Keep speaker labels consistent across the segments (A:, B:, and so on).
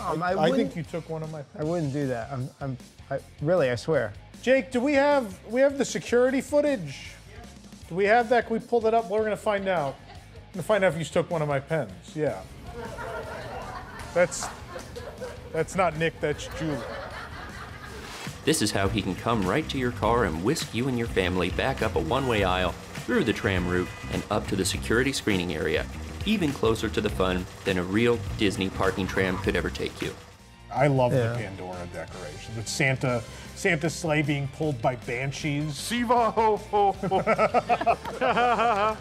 A: Tom,
B: I think you took one of my pens.
A: I wouldn't do that. Really, I swear.
B: Jake, do we have the security footage? Do we have that? Can we pull that up? We're gonna find out. I'm gonna find out if you took one of my pens. Yeah. That's not Nick, that's Julie.
C: This is how he can come right to your car and whisk you and your family back up a one-way aisle, through the tram route, and up to the security screening area, even closer to the fun than a real Disney parking tram could ever take you.
B: I love the Pandora decoration. With Santa's sleigh being pulled by banshees. Siva ho ho ho.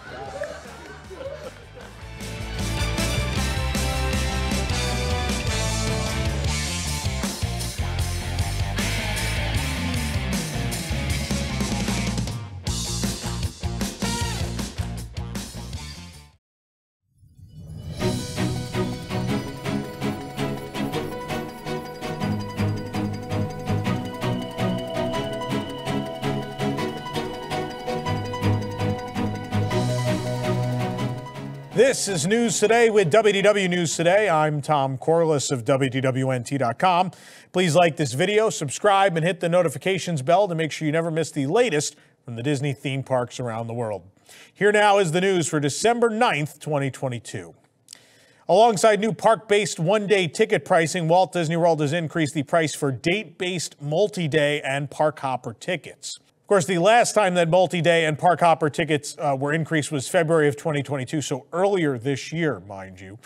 B: This is News Today with WDW News Today. I'm Tom Corliss of WDWNT.com. Please like this video, subscribe, and hit the notifications bell to make sure you never miss the latest from the Disney theme parks around the world. Here now is the news for December 9th, 2022. Alongside new park-based one-day ticket pricing, Walt Disney World has increased the price for date-based multi-day and park hopper tickets. Of course, the last time that multi-day and park hopper tickets were increased was February of 2022, so earlier this year, mind you.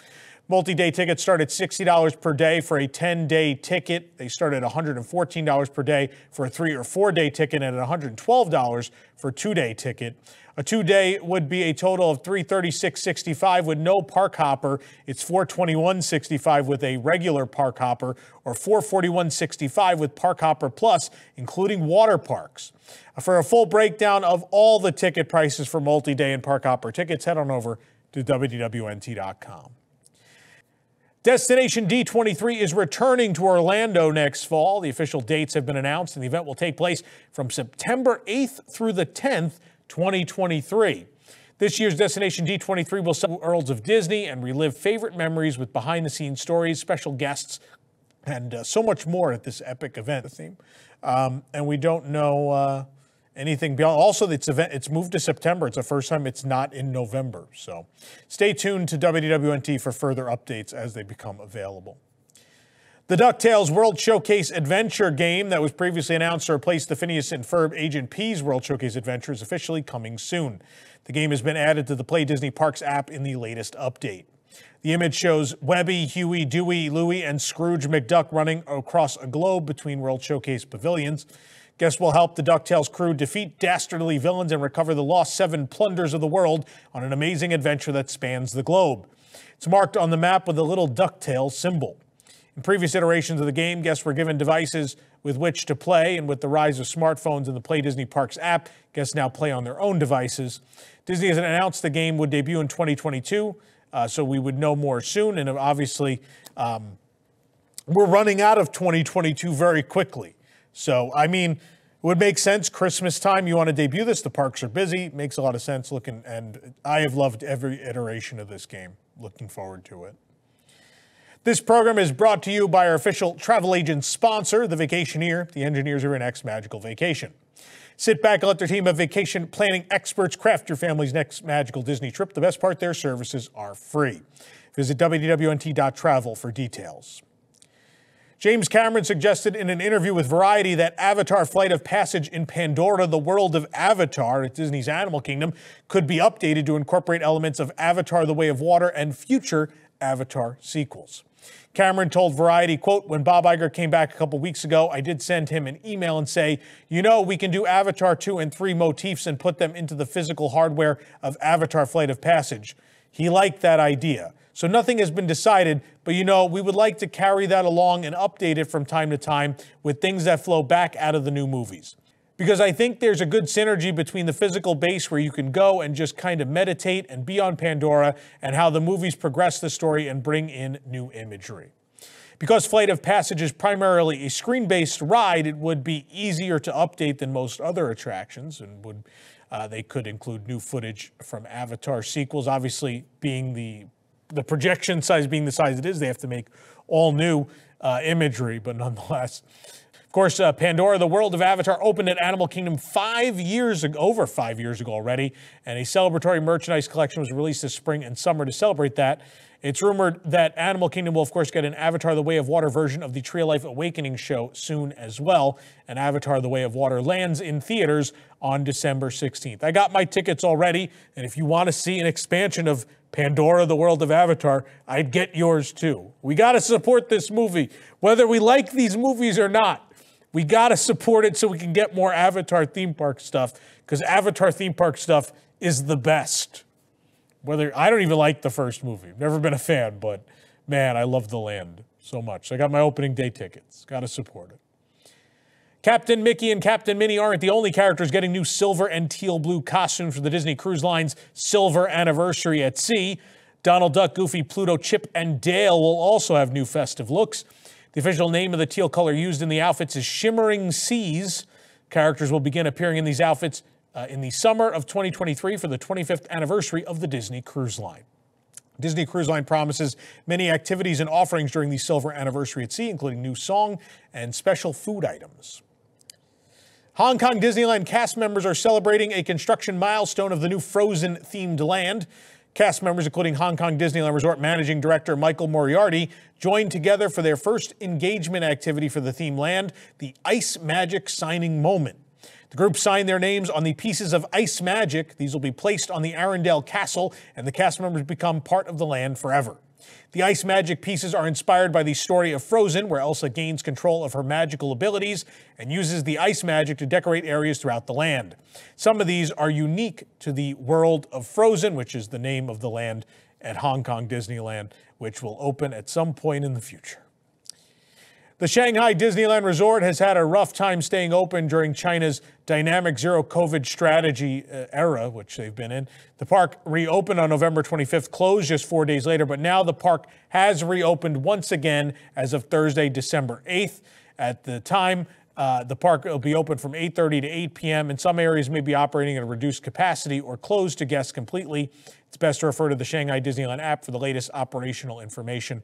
B: Multi-day tickets start at $60 per day for a 10-day ticket. They start at $114 per day for a 3- or 4-day ticket and at $112 for a 2-day ticket. A 2-day would be a total of $336.65 with no park hopper. It's $421.65 with a regular park hopper, or $441.65 with park hopper plus, including water parks. For a full breakdown of all the ticket prices for multi-day and park hopper tickets, head on over to WDWNT.com. Destination D23 is returning to Orlando next fall. The official dates have been announced, and the event will take place from September 8th through the 10th, 2023. This year's Destination D23 will celebrate worlds of Disney and relive favorite memories with behind-the-scenes stories, special guests, and so much more at this epic event theme. And we don't know anything beyond. Also, it's moved to September. It's the first time it's not in November. So stay tuned to WDWNT for further updates as they become available. The DuckTales World Showcase Adventure game that was previously announced to replace the Phineas and Ferb Agent P's World Showcase Adventure is officially coming soon. The game has been added to the Play Disney Parks app in the latest update. The image shows Webby, Huey, Dewey, Louie, and Scrooge McDuck running across a globe between World Showcase pavilions. Guests will help the DuckTales crew defeat dastardly villains and recover the lost 7 plunders of the world on an amazing adventure that spans the globe. It's marked on the map with a little DuckTales symbol. In previous iterations of the game, guests were given devices with which to play, and with the rise of smartphones in the Play Disney Parks app, guests now play on their own devices. Disney has announced the game would debut in 2022, so we would know more soon, and obviously we're running out of 2022 very quickly. So, I mean, it would make sense. Christmas time, you want to debut this. The parks are busy. It makes a lot of sense. And I have loved every iteration of this game. Looking forward to it. This program is brought to you by our official travel agent sponsor, The Vacationeer. The engineers are in X Magical Vacation. Sit back and let their team of vacation planning experts craft your family's next magical Disney trip. The best part, their services are free. Visit WDWNT.travel for details. James Cameron suggested in an interview with Variety that Avatar Flight of Passage in Pandora, the world of Avatar at Disney's Animal Kingdom, could be updated to incorporate elements of Avatar: The Way of Water and future Avatar sequels. Cameron told Variety, quote, "When Bob Iger came back a couple weeks ago, I did send him an email and say, you know, we can do Avatar 2 and 3 motifs and put them into the physical hardware of Avatar Flight of Passage. He liked that idea. So nothing has been decided, but you know, we would like to carry that along and update it from time to time with things that flow back out of the new movies. Because I think there's a good synergy between the physical base where you can go and just kind of meditate and be on Pandora, and how the movies progress the story and bring in new imagery. Because Flight of Passage is primarily a screen-based ride, it would be easier to update than most other attractions, and they could include new footage from Avatar sequels. Obviously, being the projection size being the size it is, they have to make all new. imagery, but nonetheless. Of course, Pandora, the World of Avatar, opened at Animal Kingdom 5 years ago, over 5 years ago already, and a celebratory merchandise collection was released this spring and summer to celebrate that. It's rumored that Animal Kingdom will, of course, get an Avatar The Way of Water version of the Tree of Life Awakening show soon as well, and Avatar The Way of Water lands in theaters on December 16th. I got my tickets already, and if you want to see an expansion of Pandora, the World of Avatar, I'd get yours too. We got to support this movie, whether we like these movies or not. We got to support it so we can get more Avatar theme park stuff, because Avatar theme park stuff is the best. I don't even like the first movie. Never been a fan, but man, I love the land so much. I got my opening day tickets. Got to support it. Captain Mickey and Captain Minnie aren't the only characters getting new silver and teal blue costumes for the Disney Cruise Line's silver anniversary at sea. Donald Duck, Goofy, Pluto, Chip, and Dale will also have new festive looks. The official name of the teal color used in the outfits is Shimmering Seas. Characters will begin appearing in these outfits in the summer of 2023 for the 25th anniversary of the Disney Cruise Line. Disney Cruise Line promises many activities and offerings during the silver anniversary at sea, including new song and special food items. Hong Kong Disneyland cast members are celebrating a construction milestone of the new Frozen-themed land. Cast members, including Hong Kong Disneyland Resort Managing Director Michael Moriarty, joined together for their first engagement activity for the theme land, the Ice Magic Signing Moment. The group signed their names on the pieces of ice magic. These will be placed on the Arendelle Castle, and the cast members become part of the land forever. The ice magic pieces are inspired by the story of Frozen, where Elsa gains control of her magical abilities and uses the ice magic to decorate areas throughout the land. Some of these are unique to the world of Frozen, which is the name of the land at Hong Kong Disneyland, which will open at some point in the future. The Shanghai Disneyland Resort has had a rough time staying open during China's dynamic zero COVID strategy era, which they've been in. The park reopened on November 25th, closed just 4 days later, but now the park has reopened once again as of Thursday, December 8th. At the time, the park will be open from 8:30 to 8 p.m. and some areas may be operating at a reduced capacity or closed to guests completely. It's best to refer to the Shanghai Disneyland app for the latest operational information.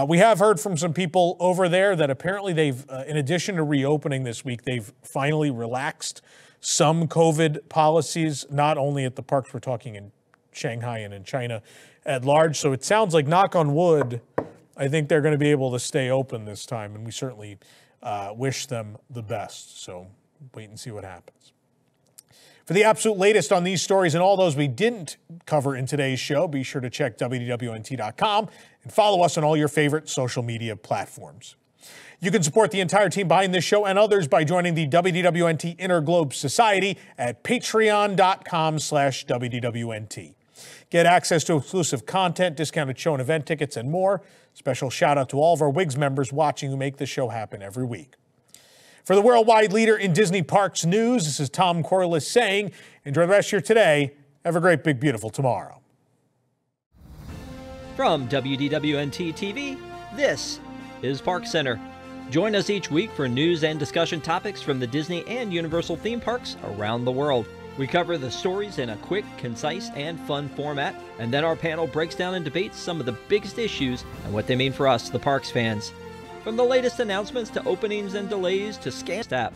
B: We have heard from some people over there that apparently they've, in addition to reopening this week, they've finally relaxed some COVID policies, not only at the parks, we're talking in Shanghai and in China at large. So it sounds like, knock on wood, I think they're going to be able to stay open this time, and we certainly wish them the best. So wait and see what happens. For the absolute latest on these stories and all those we didn't cover in today's show, be sure to check WDWNT.com and follow us on all your favorite social media platforms. You can support the entire team behind this show and others by joining the WDWNT Inner Globe Society at patreon.com/WDWNT. Get access to exclusive content, discounted show and event tickets, and more. Special shout out to all of our WIGS members watching who make this show happen every week. For the worldwide leader in Disney Parks news, this is Tom Corliss saying, enjoy the rest of your today. Have a great, big, beautiful tomorrow.
D: From WDWNT TV, this is Park Center. Join us each week for news and discussion topics from the Disney and Universal theme parks around the world. We cover the stories in a quick, concise, and fun format, and then our panel breaks down and debates some of the biggest issues and what they mean for us, the parks fans. From the latest announcements to openings and delays to scan staff.